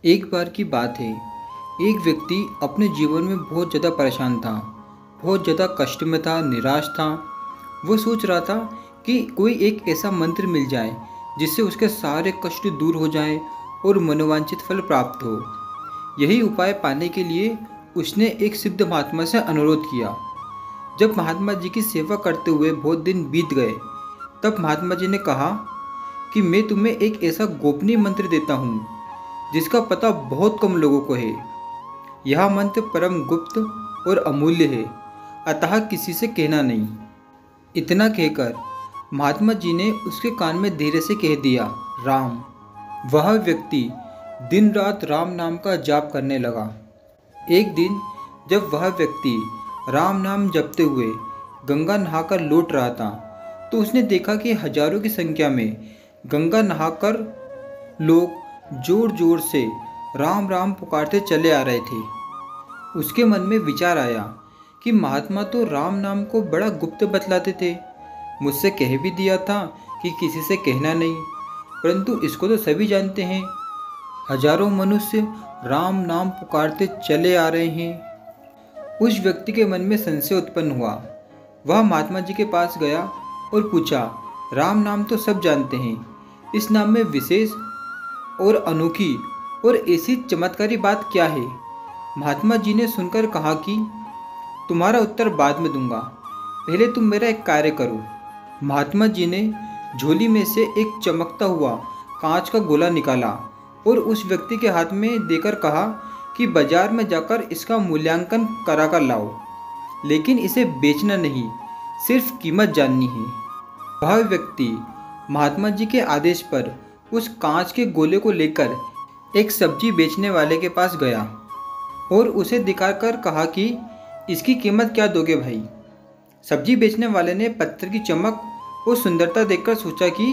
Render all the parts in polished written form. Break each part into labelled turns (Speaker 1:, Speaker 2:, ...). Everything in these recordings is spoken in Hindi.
Speaker 1: एक बार की बात है। एक व्यक्ति अपने जीवन में बहुत ज़्यादा परेशान था, बहुत ज़्यादा कष्ट में था, निराश था। वो सोच रहा था कि कोई एक ऐसा मंत्र मिल जाए जिससे उसके सारे कष्ट दूर हो जाएं और मनोवांछित फल प्राप्त हो। यही उपाय पाने के लिए उसने एक सिद्ध महात्मा से अनुरोध किया। जब महात्मा जी की सेवा करते हुए बहुत दिन बीत गए, तब महात्मा जी ने कहा कि मैं तुम्हें एक ऐसा गोपनीय मंत्र देता हूँ जिसका पता बहुत कम लोगों को है। यह मंत्र परम गुप्त और अमूल्य है, अतः किसी से कहना नहीं। इतना कहकर महात्मा जी ने उसके कान में धीरे से कह दिया, राम। वह व्यक्ति दिन रात राम नाम का जाप करने लगा। एक दिन जब वह व्यक्ति राम नाम जपते हुए गंगा नहाकर लौट रहा था, तो उसने देखा कि हजारों की संख्या में गंगा नहाकर लोग जोर जोर से राम राम पुकारते चले आ रहे थे। उसके मन में विचार आया कि महात्मा तो राम नाम को बड़ा गुप्त बतलाते थे। मुझसे कह भी दिया था कि किसी से कहना नहीं, परंतु इसको तो सभी जानते हैं। हजारों मनुष्य राम नाम पुकारते चले आ रहे हैं। उस व्यक्ति के मन में संशय उत्पन्न हुआ। वह महात्मा जी के पास गया और पूछा, राम नाम तो सब जानते हैं, इस नाम में विशेष और अनोखी और ऐसी चमत्कारी बात क्या है? महात्मा जी ने सुनकर कहा कि तुम्हारा उत्तर बाद में दूंगा, पहले तुम मेरा एक कार्य करो। महात्मा जी ने झोली में से एक चमकता हुआ कांच का गोला निकाला और उस व्यक्ति के हाथ में देकर कहा कि बाजार में जाकर इसका मूल्यांकन करा कर लाओ, लेकिन इसे बेचना नहीं, सिर्फ कीमत जाननी है। वह व्यक्ति महात्मा जी के आदेश पर उस कांच के गोले को लेकर एक सब्जी बेचने वाले के पास गया और उसे दिखाकर कहा कि इसकी कीमत क्या दोगे भाई? सब्जी बेचने वाले ने पत्थर की चमक और सुंदरता देखकर सोचा कि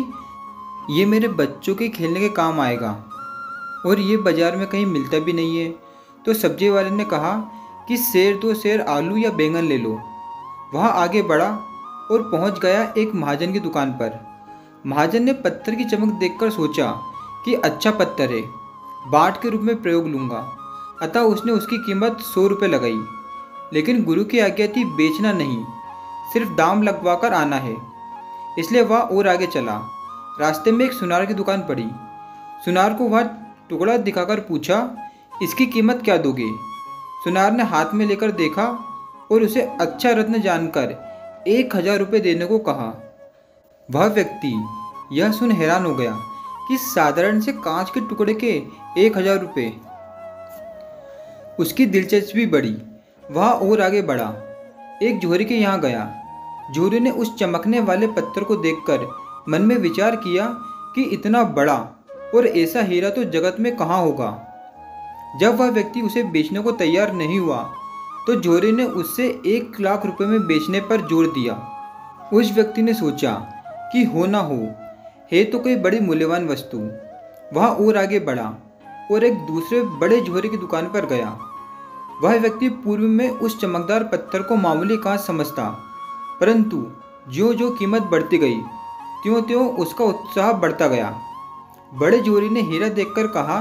Speaker 1: ये मेरे बच्चों के खेलने के काम आएगा और ये बाजार में कहीं मिलता भी नहीं है। तो सब्जी वाले ने कहा कि सेर दो सेर आलू या बैंगन ले लो। वह आगे बढ़ा और पहुंच गया एक महाजन की दुकान पर। महाजन ने पत्थर की चमक देखकर सोचा कि अच्छा पत्थर है, बाट के रूप में प्रयोग लूँगा। अतः उसने उसकी कीमत 100 रुपये लगाई, लेकिन गुरु की आज्ञा थी बेचना नहीं, सिर्फ दाम लगवाकर आना है, इसलिए वह और आगे चला। रास्ते में एक सुनार की दुकान पड़ी। सुनार को वह टुकड़ा दिखाकर पूछा, इसकी कीमत क्या दोगे? सुनार ने हाथ में लेकर देखा और उसे अच्छा रत्न जानकर 1000 रुपये देने को कहा। वह व्यक्ति यह सुन हैरान हो गया कि साधारण से कांच के टुकड़े के 1000 रुपये। उसकी दिलचस्पी बढ़ी। वह और आगे बढ़ा, एक जोहरी के यहाँ गया। जोहरी ने उस चमकने वाले पत्थर को देखकर मन में विचार किया कि इतना बड़ा और ऐसा हीरा तो जगत में कहाँ होगा। जब वह व्यक्ति उसे बेचने को तैयार नहीं हुआ, तो जोहरी ने उससे 1 लाख रुपए में बेचने पर जोर दिया। उस व्यक्ति ने सोचा कि हो ना हो, है तो कोई बड़ी मूल्यवान वस्तु। वह और आगे बढ़ा और एक दूसरे बड़े जोहरी की दुकान पर गया। वह व्यक्ति पूर्व में उस चमकदार पत्थर को मामूली कांच समझता, परंतु ज्यों ज्यों कीमत बढ़ती गई, त्यों त्यों उसका उत्साह बढ़ता गया। बड़े जोहरी ने हीरा देखकर कहा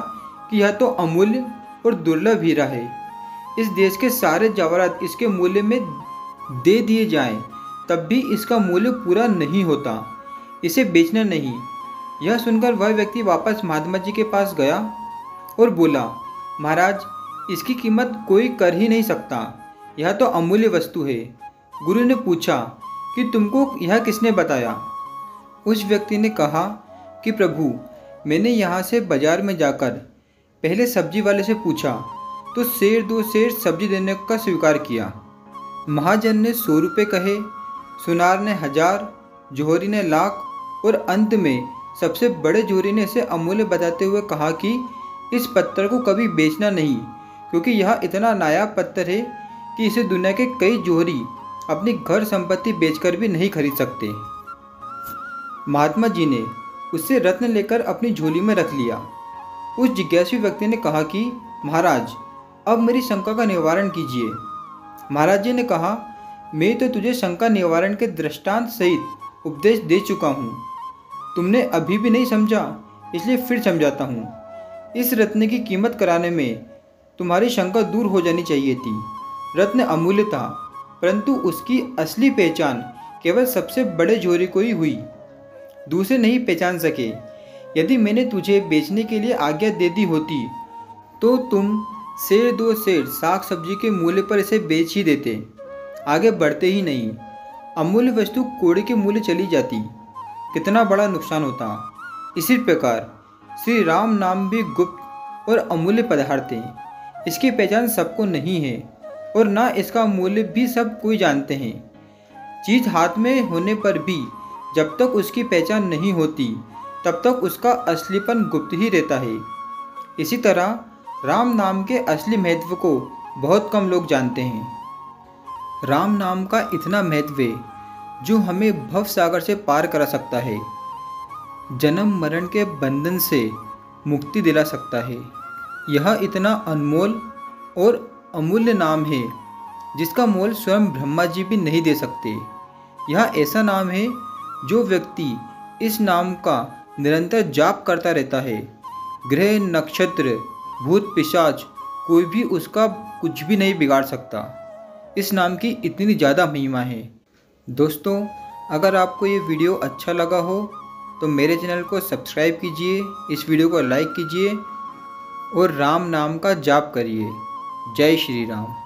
Speaker 1: कि यह तो अमूल्य और दुर्लभ हीरा है। इस देश के सारे जवाहरात इसके मूल्य में दे दिए जाएं, तब भी इसका मूल्य पूरा नहीं होता। इसे बेचना नहीं। यह सुनकर वह व्यक्ति वापस महात्मा जी के पास गया और बोला, महाराज, इसकी कीमत कोई कर ही नहीं सकता, यह तो अमूल्य वस्तु है। गुरु ने पूछा कि तुमको यह किसने बताया? उस व्यक्ति ने कहा कि प्रभु, मैंने यहाँ से बाजार में जाकर पहले सब्जी वाले से पूछा, तो सेर 2 सेर सब्जी देने का स्वीकार किया। महाजन ने 100 रुपये कहे, सुनार ने 1000, जोहरी ने 1 लाख और अंत में सबसे बड़े जोहरी ने इसे अमूल्य बताते हुए कहा कि इस पत्थर को कभी बेचना नहीं, क्योंकि यह इतना नायाब पत्थर है कि इसे दुनिया के कई जोहरी अपनी घर संपत्ति बेचकर भी नहीं खरीद सकते। महात्मा जी ने उससे रत्न लेकर अपनी झोली में रख लिया। उस जिज्ञासु व्यक्ति ने कहा कि महाराज, अब मेरी शंका का निवारण कीजिए। महाराज जी ने कहा, मैं तो तुझे शंका निवारण के दृष्टांत सहित उपदेश दे चुका हूँ, तुमने अभी भी नहीं समझा, इसलिए फिर समझाता हूँ। इस रत्न की कीमत कराने में तुम्हारी शंका दूर हो जानी चाहिए थी। रत्न अमूल्य था, परंतु उसकी असली पहचान केवल सबसे बड़े जोरी को ही हुई। दूसरे नहीं पहचान सके। यदि मैंने तुझे बेचने के लिए आज्ञा दे दी होती तो तुम सेर दो सेर साग सब्जी के मूल्य पर इसे बेच ही देते, आगे बढ़ते ही नहीं। अमूल्य वस्तु कोड़े के मूल्य चली जाती, कितना बड़ा नुकसान होता। इसी प्रकार श्री राम नाम भी गुप्त और अमूल्य पदार्थ है। इसकी पहचान सबको नहीं है और ना इसका मूल्य भी सब कोई जानते हैं। चीज़ हाथ में होने पर भी जब तक उसकी पहचान नहीं होती तब तक उसका असलीपन गुप्त ही रहता है। इसी तरह राम नाम के असली महत्व को बहुत कम लोग जानते हैं। राम नाम का इतना महत्व है जो हमें भव सागर से पार करा सकता है, जन्म मरण के बंधन से मुक्ति दिला सकता है। यह इतना अनमोल और अमूल्य नाम है जिसका मोल स्वयं ब्रह्मा जी भी नहीं दे सकते। यह ऐसा नाम है जो व्यक्ति इस नाम का निरंतर जाप करता रहता है, ग्रह नक्षत्र भूत पिशाच कोई भी उसका कुछ भी नहीं बिगाड़ सकता। इस नाम की इतनी ज़्यादा महिमा है। दोस्तों, अगर आपको ये वीडियो अच्छा लगा हो तो मेरे चैनल को सब्सक्राइब कीजिए, इस वीडियो को लाइक कीजिए और राम नाम का जाप करिए। जय श्री राम।